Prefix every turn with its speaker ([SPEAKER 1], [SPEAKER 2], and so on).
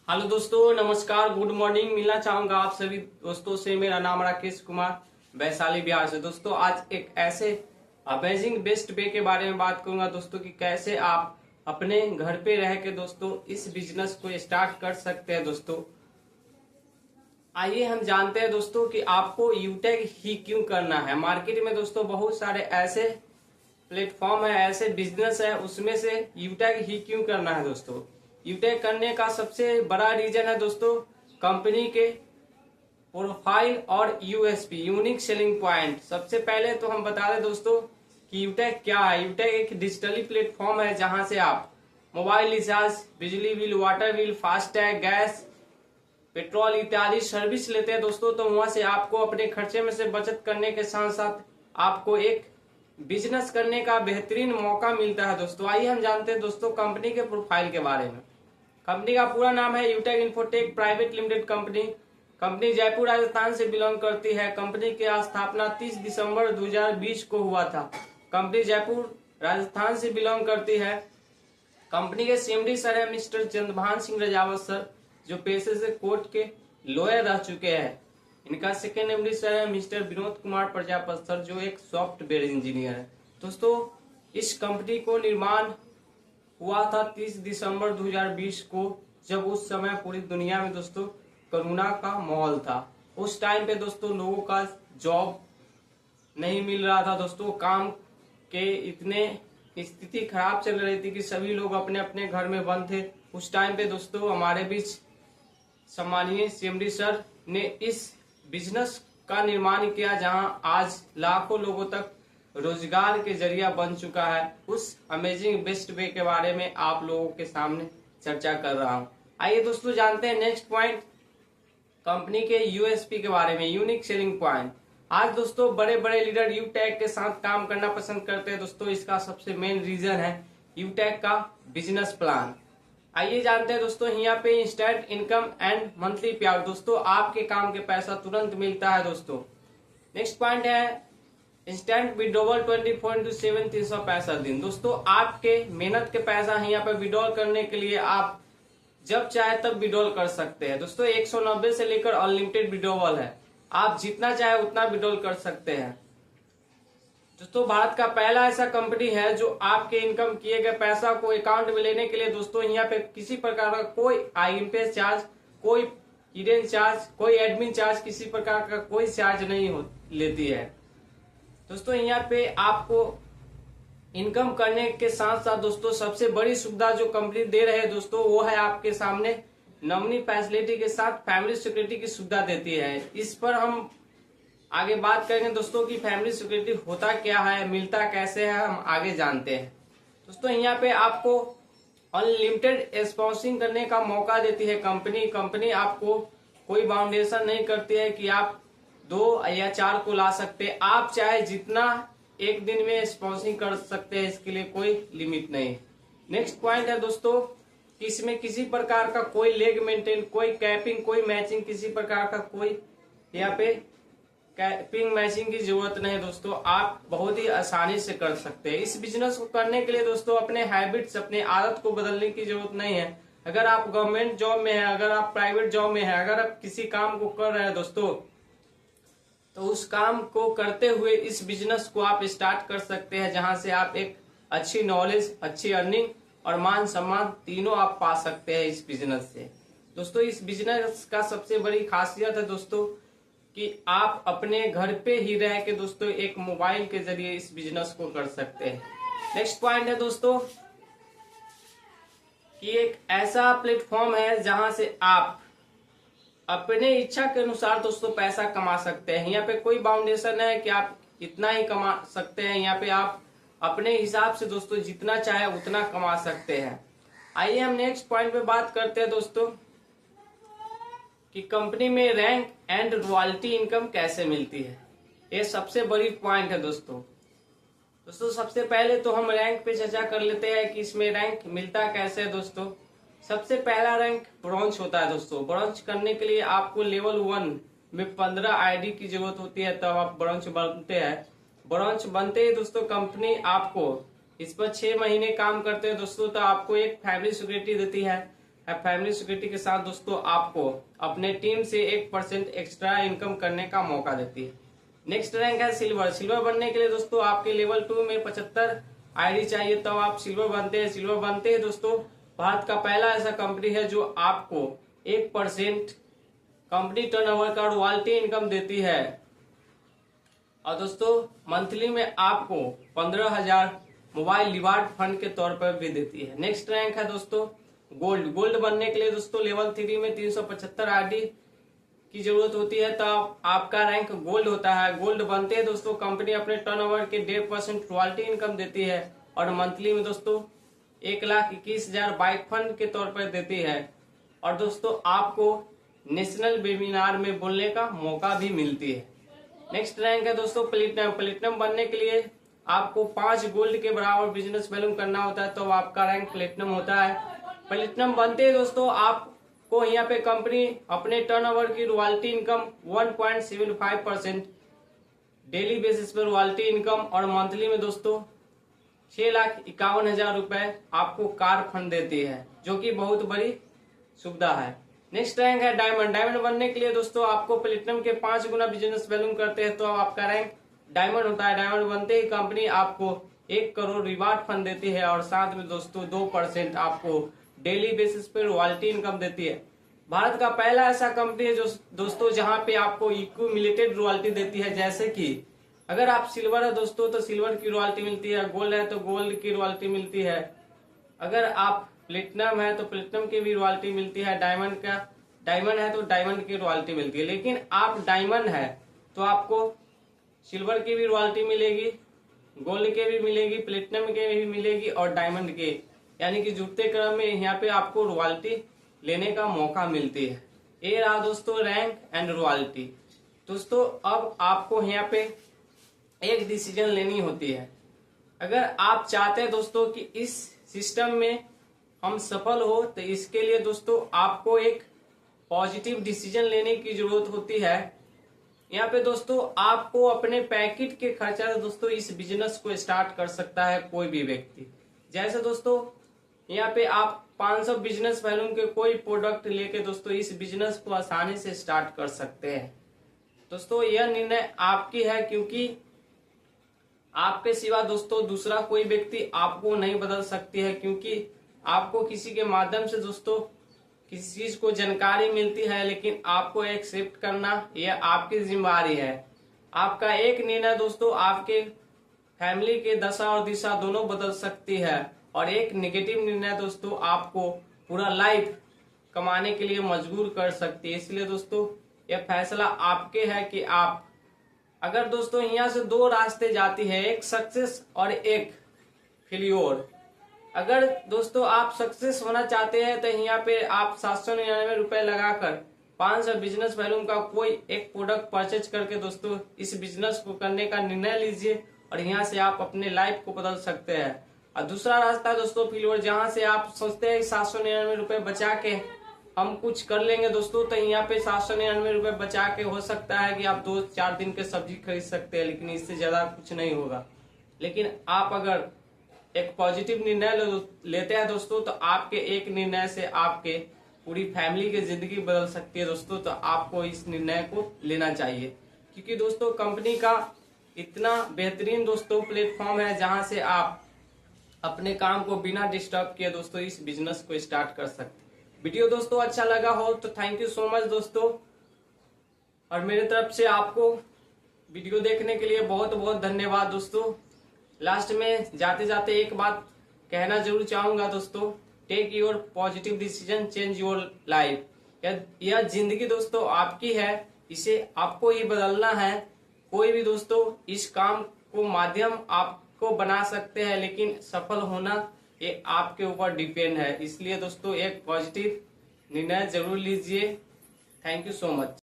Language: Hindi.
[SPEAKER 1] हेलो दोस्तों, नमस्कार, गुड मॉर्निंग। मिलना चाहूंगा आप सभी दोस्तों से। मेरा नाम राकेश कुमार, वैशाली बिहार से। दोस्तों आज एक ऐसे अमेजिंग बेस्ट वे के बारे में बात करूंगा दोस्तों कि कैसे आप अपने घर पे रह के दोस्तों इस बिजनेस को स्टार्ट कर सकते हैं। दोस्तों आइए हम जानते हैं दोस्तों कि आपको यूटेक ही क्यों करना है। मार्केट में दोस्तों बहुत सारे ऐसे प्लेटफॉर्म है, ऐसे बिजनेस है, उसमें से यूटेक ही क्यों करना है। दोस्तों यूटेक करने का सबसे बड़ा रीजन है दोस्तों कंपनी के प्रोफाइल और यूएसपी, यूनिक सेलिंग पॉइंट। सबसे पहले तो हम बता दें दोस्तों कि यूटेक क्या है। यूटेक एक डिजिटली प्लेटफॉर्म है जहां से आप मोबाइल रिचार्ज, बिजली bill, water bill, FASTag, gas, petrol इत्यादि सर्विस लेते हैं दोस्तों। तो वहां से आपको अपने खर्चे में से बचत करने के साथ साथ आपको एक बिजनेस करने का बेहतरीन मौका मिलता है। दोस्तों आइए हम जानते हैं दोस्तों कंपनी के प्रोफाइल के बारे में। कंपनी का पूरा नाम है Utech Infotech private limited company. Company Jaipur Rajasthan से बिलोंग करती है। कंपनी की स्थापना 30 दिसंबर 2020 को हुआ था। कंपनी जयपुर राजस्थान से बिलोंग करती है। कंपनी के सीएमडी सर है मिस्टर चंद्रभान सिंह रजावत सर, जो पेशे से कोर्ट के लॉयर रह चुके हैं। इनका सेकेंड एमडी सर है मिस्टर विनोद कुमार प्रजापत सर, जो एक सॉफ्टवेयर इंजीनियर है। दोस्तों इस कंपनी को निर्माण हुआ था 30 दिसंबर 2020 को, जब उस समय पूरी दुनिया में दोस्तों कोरोना का माहौल था। उस टाइम पे दोस्तों लोगों का जॉब नहीं मिल रहा था। दोस्तों काम के इतने स्थिति खराब चल रही थी कि सभी लोग अपने अपने घर में बंद थे। उस टाइम पे दोस्तों हमारे बीच सम्मानीय सीएमडी सर ने इस बिजनेस का निर्माण किया, जहां आज लाखों लोगों तक रोजगार के जरिया बन चुका है। उस अमेजिंग बेस्ट वे के बारे में आप लोगों के सामने चर्चा कर रहा हूं। आइए दोस्तों जानते हैं नेक्स्ट पॉइंट कंपनी के यूएसपी के बारे में, यूनिक सेलिंग पॉइंट। आज दोस्तों बड़े बड़े लीडर यूटेक के साथ काम करना पसंद करते हैं। दोस्तों इसका सबसे मेन रीजन है यूटेक का बिजनेस प्लान। आइए जानते हैं दोस्तों यहाँ पे इंस्टेंट इनकम एंड मंथली पे आउट। दोस्तों आपके काम के पैसा तुरंत मिलता है। दोस्तों नेक्स्ट पॉइंट है इंस्टेंट विड्रॉवल 24/7 365 दिन। दोस्तों आपके मेहनत के पैसा यहाँ पे विड्रॉल करने के लिए आप जब चाहे तब विड्रॉल कर सकते हैं। दोस्तों 190 से लेकर अनलिमिटेड विड्रॉवल है, आप जितना चाहे उतना विड्रॉल कर सकते हैं। दोस्तों भारत का पहला ऐसा कंपनी है जो आपके इनकम किए गए पैसा को अकाउंट में लेने के लिए दोस्तों यहाँ पे किसी प्रकार का कोई आईएमपीएस चार्ज, कोई हिडन चार्ज, कोई एडमिन चार्ज, किसी प्रकार का कोई चार्ज नहीं लेती है। दोस्तों यहाँ पे आपको इनकम करने के साथ साथ दोस्तों सबसे बड़ी सुविधा जो कंपनी दे रहे हैं दोस्तों वो है आपके सामने नॉमिनी फैसिलिटी के साथ फैमिली सिक्योरिटी की सुविधा देती है। इस पर हम आगे बात करेंगे दोस्तों कि फैमिली सिक्योरिटी होता क्या है, मिलता कैसे है, हम आगे जानते हैं। दोस्तों यहाँ पे आपको अनलिमिटेड स्पॉन्सिंग करने का मौका देती है कंपनी आपको कोई बाउंडेशन नहीं करती है कि आप 2 या 4 को ला सकते। आप चाहे जितना एक दिन में स्पॉन्सिंग कर सकते हैं, इसके लिए कोई लिमिट नहीं। नेक्स्ट पॉइंट है दोस्तों कि इसमें किसी प्रकार का कोई लेग मेंटेन, कोई कैपिंग, कोई मैचिंग, किसी प्रकार का कोई यहाँ पे कैपिंग मैचिंग की जरूरत नहीं। दोस्तों आप बहुत ही आसानी से कर सकते हैं। इस बिजनेस को करने के लिए दोस्तों अपने हैबिट्स, अपने आदत को बदलने की जरूरत नहीं है। अगर आप गवर्नमेंट जॉब में है, अगर आप प्राइवेट जॉब में है, अगर आप किसी काम को कर रहे हैं दोस्तों, तो उस काम को करते हुए इस बिजनेस को आप स्टार्ट कर सकते हैं, जहां से आप एक अच्छी नॉलेज, अच्छी अर्निंग और मान सम्मान तीनों आप पा सकते हैं इस बिजनेस से। दोस्तों इस बिजनेस का सबसे बड़ी खासियत है दोस्तों कि आप अपने घर पे ही रह के दोस्तों एक मोबाइल के जरिए इस बिजनेस को कर सकते हैं। नेक्स्ट पॉइंट है दोस्तों कि एक ऐसा प्लेटफॉर्म है जहां से आप अपने इच्छा के अनुसार दोस्तों पैसा कमा सकते हैं। यहाँ पे कोई बाउंडेशन है कि आप इतना ही कमा सकते हैं। यहाँ पे आप अपने हिसाब से दोस्तों जितना चाहे उतना कमा सकते हैं। आइए हम नेक्स्ट पॉइंट पे बात करते हैं दोस्तों कि कंपनी में रैंक एंड रॉयल्टी इनकम कैसे मिलती है। ये सबसे बड़ी पॉइंट है दोस्तों। सबसे पहले तो हम रैंक पे चर्चा कर लेते हैं कि इसमें रैंक मिलता कैसे है। दोस्तों सबसे पहला रैंक ब्रॉन्ज होता है। दोस्तों ब्रॉन्ज करने के लिए आपको लेवल 1 में 15 आईडी की जरूरत होती है, तब आप ब्रॉन्ज बनते हैं। ब्रॉन्ज बनते ही दोस्तों कंपनी आपको इस पर 6 महीने काम करते हैं दोस्तों, तो आपको एक फैमिली सिक्योरिटी देती है। फैमिली सिक्योरिटी के साथ दोस्तों आपको अपने टीम से 1% एक्स्ट्रा इनकम करने का मौका देती है। नेक्स्ट रैंक है सिल्वर। सिल्वर बनने के लिए दोस्तों आपके लेवल 2 में 75 आईडी चाहिए, तब आप सिल्वर बनते हैं। सिल्वर बनते हैं दोस्तों भारत का पहला ऐसा कंपनी है जो आपको 1% कंपनी टर्नओवर का रॉयल्टी इनकम देती है, और दोस्तों मंथली में आपको 15,000 मोबाइल रिवार्ड फंड के तौर पर भी देती है। नेक्स्ट रैंक है दोस्तों गोल्ड। गोल्ड बनने के लिए दोस्तों लेवल 3 में 375 आईडी की जरूरत होती है, तब आपका रैंक गोल्ड होता है। गोल्ड बनते हैं दोस्तों कंपनी अपने टर्नओवर के 1.5% रॉयल्टी इनकम देती है, और मंथली में दोस्तों 1,21,000 बाइक फंड के तौर पर देती है, और दोस्तों आपको नेशनल वेबिनार में बोलने का मौका भी मिलती है। नेक्स्ट रैंक है दोस्तों प्लेटिनम। प्लेटिनम बनने के लिए आपको 5 गोल्ड के बराबर बिजनेस वैल्यू करना होता है, तो आपका रैंक प्लेटिनम होता है। प्लेटिनम बनते हैं दोस्तों आपको यहाँ पे कंपनी अपने टर्नओवर की रॉयल्टी इनकम 1.75% डेली बेसिस पर रॉयल्टी इनकम, और मंथली में दोस्तों 6,51,000 रुपए आपको कार फंड देती है, जो कि बहुत बड़ी सुविधा है। नेक्स्ट रैंक है डायमंड। डायमंड बनने के लिए दोस्तों आपको प्लेटिनम के 5 गुना बिजनेस वैल्यू करते हैं, तो आपका रैंक डायमंड होता है। डायमंड बनते ही कंपनी आपको 1 करोड़ रिवार्ड फंड देती है, और साथ में दोस्तों 2% आपको डेली बेसिस पे रॉयल्टी इनकम देती है। भारत का पहला ऐसा कंपनी है जो दोस्तों जहां पे आपको एक्यूमुलेटेड रॉयल्टी देती है, जैसे कि अगर आप सिल्वर है दोस्तों तो सिल्वर की रॉयल्टी मिलती है, गोल्ड है तो गोल्ड की रॉयल्टी मिलती है, अगर आप प्लेटिनम है तो प्लेटिनम की भी रॉयल्टी मिलती है, डायमंड है तो डायमंड की रॉयल्टी मिलती है। लेकिन आप डायमंड है तो आपको सिल्वर की भी रॉयल्टी मिलेगी, गोल्ड के भी मिलेगी, प्लेटिनम के भी मिलेगी, और डायमंड के, यानी कि जुड़ते क्रम में यहाँ पे आपको रॉयल्टी लेने का मौका मिलती है। ये रहा दोस्तों रैंक एंड रॉयल्टी। दोस्तों अब आपको यहाँ पे एक डिसीजन लेनी होती है। अगर आप चाहते हैं दोस्तों कि इस सिस्टम में हम सफल हो, तो इसके लिए दोस्तों आपको एक पॉजिटिव डिसीजन लेने की जरूरत होती है। यहाँ पे दोस्तों आपको अपने पैकेट के खर्चा से दोस्तों इस बिजनेस को स्टार्ट कर सकता है कोई भी व्यक्ति। जैसे दोस्तों यहाँ पे आप 500 बिजनेस वैल्यू के कोई प्रोडक्ट लेके दोस्तों इस बिजनेस को आसानी से स्टार्ट कर सकते हैं। दोस्तों यह निर्णय आपकी है, क्योंकि आपके सिवा दोस्तों दूसरा कोई व्यक्ति आपको नहीं बदल सकती है, क्योंकि आपको किसी के माध्यम से दोस्तों किसी चीज को जानकारी मिलती है, लेकिन आपको एक्सेप्ट करना यह आपकी जिम्मेदारी है। आपका एक निर्णय दोस्तों आपके फैमिली के दशा और दिशा दोनों बदल सकती है, और एक नेगेटिव निर्णय दोस्तों आपको पूरा लाइफ कमाने के लिए मजबूर कर सकती है। इसलिए दोस्तों यह फैसला आपके है कि आप, अगर दोस्तों यहाँ से 2 रास्ते जाती है, एक सक्सेस और एक फेलियोर। अगर दोस्तों आप सक्सेस होना चाहते हैं तो यहाँ पे आप 799 रुपए लगाकर 500 बिजनेस वैल्यू का कोई एक प्रोडक्ट परचेज करके दोस्तों इस बिजनेस को करने का निर्णय लीजिए, और यहाँ से आप अपने लाइफ को बदल सकते हैं। और दूसरा रास्ता दोस्तों फेलियोर, जहाँ से आप सोचते हैं 799 रुपए बचा के हम कुछ कर लेंगे दोस्तों, तो यहाँ पे 799 रुपए बचा के हो सकता है कि आप 2-4 दिन के सब्जी खरीद सकते हैं, लेकिन इससे ज्यादा कुछ नहीं होगा। लेकिन आप अगर एक पॉजिटिव निर्णय लेते हैं दोस्तों, तो आपके एक निर्णय से आपके पूरी फैमिली की जिंदगी बदल सकती है दोस्तों। तो आपको इस निर्णय को लेना चाहिए, क्योंकि दोस्तों कंपनी का इतना बेहतरीन दोस्तों प्लेटफॉर्म है, जहां से आप अपने काम को बिना डिस्टर्ब किए दोस्तों इस बिजनेस को स्टार्ट कर सकते हैं। वीडियो दोस्तों अच्छा लगा हो तो थैंक यू सो मच दोस्तों, और मेरे तरफ से आपको वीडियो देखने के लिए बहुत बहुत धन्यवाद दोस्तों। लास्ट में जाते जाते एक बात कहना जरूर चाहूंगा दोस्तों, take your positive decision, change your life. यह जिंदगी दोस्तों आपकी है, इसे आपको ही बदलना है। कोई भी दोस्तों इस काम को माध्यम आपको बना सकते हैं, लेकिन सफल होना ये आपके ऊपर डिपेंड है। इसलिए दोस्तों एक पॉजिटिव निर्णय जरूर लीजिए। Thank you so much.